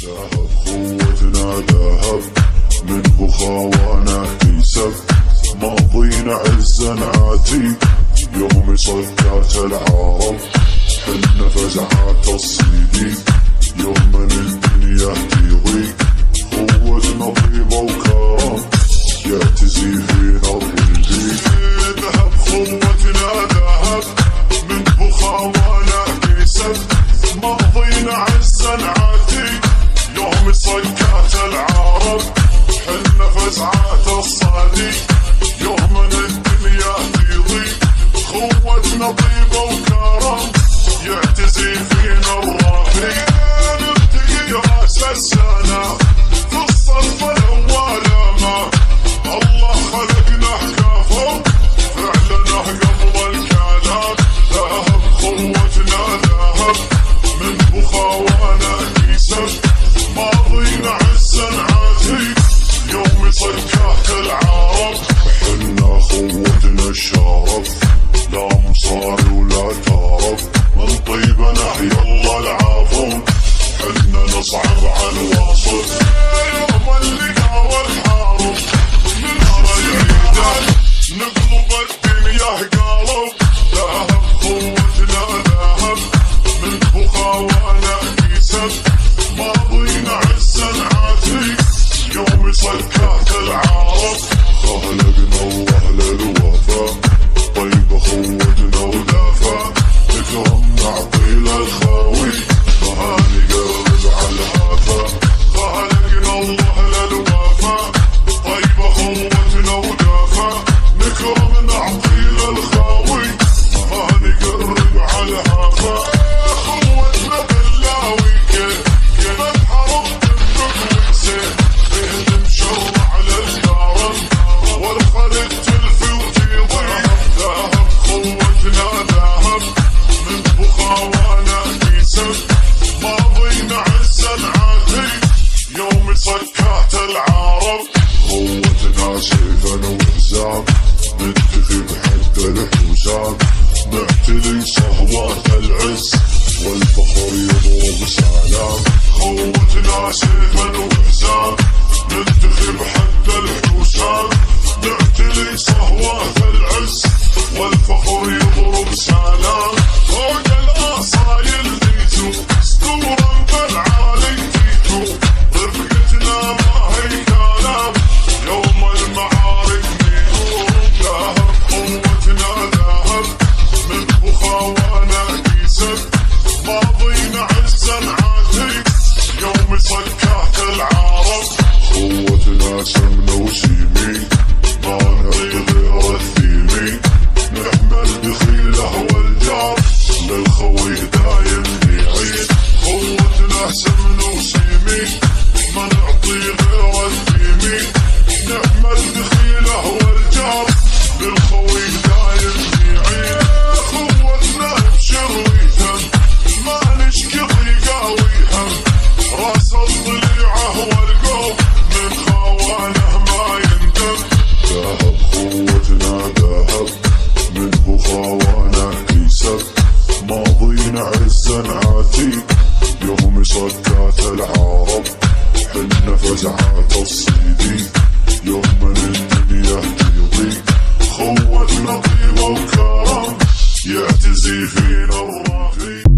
ذهب قوتنا ذهب منه خوانا كيسب ماضينا عزا عتيق يوم صكات العرب حنا فزعات الصديق يوم من الدنيا تضيق قوتنا طيبة وكرم يعتزي فينا الرفيق. ذهب قوتنا ذهب منه خوانا كيسب ماضينا عزا عتيق يوم صكات العرب حنا فزعات الصديق يوم من الدنيا تضيق قوتنا طيبة وكرم يعتزي فينا الرفيق. نبتقي راس السنة في الصف الأول ما الله خلقنا كفو فعلنا قبل الكلام. ذهب قوتنا ذهب منه خوانا كيسب ماضينا عزا عتيق يوم صكات العرب حنا قوتنا الشرف لا مصاري ولا ترف من طيبة نحيا الله العظيم حنا نصعب على الوصف يوم اللقا والحارب من العيدان نقلب الدنيا قلب. ذهب قوتنا ذهب منه خوانا كيسب ماضينا عزا عتيق يوم صكات العرب خلقنا الله للوفا طيبة قوتنا ودافع نكرمنا عطيل الخاوي فهاني قرب على الهافا خلقنا الله للوفا طيبة قوتنا ودافع نكرمنا عطيل الخاوي فهاني قرب على الهافا قوتنا باللاوي كيف الحرب تنفق ويسير بهدم شر على الكرم والخلق تلفي وتضيع. ذهب قوتنا ذهب منه خوانا كيسب ماضينا عزا عتيق يوم صكات العرب قوتنا سيفا وحزام نتخذ حتى الحوسام نعتلي صهوات العز والفخر يضرب سلام. قوتنا سيفا وحزام نتخذ حتى الحوسام نعتلي صهوات العز والفخر يضرب سلام. فوق الأصايل ديتو اسطورا بالعالي تيتو رفقتنا ما هي كلام يوم المعارك ميتو. ذهب قوتنا ذهب منه خوانا كيسب ماضينا عزا عتيق يوم صكات العرب قوتنا سمنة وسيمي ما نعطي غير الثيمي نحمل بخيله والجار للخوي دايم نعيد. قوتنا سمنة وسيمي ما نعطي غير الثيمي نحمل بخيله والجار للخوي دايم نعيد. قوتنا ابشر ويتم ما نشكي ضيقة ويهم راس الضليعة والقوم من خوانه ما يندم. ذهب قوتنا ذهب منه خوانا كيسب ماضينا عزا عتيق يوم صكات العرب حنا فزعات الصديق يوم من الدنيا تضيق قوتنا طيبة وكرم يعتزي فينا الرفيق.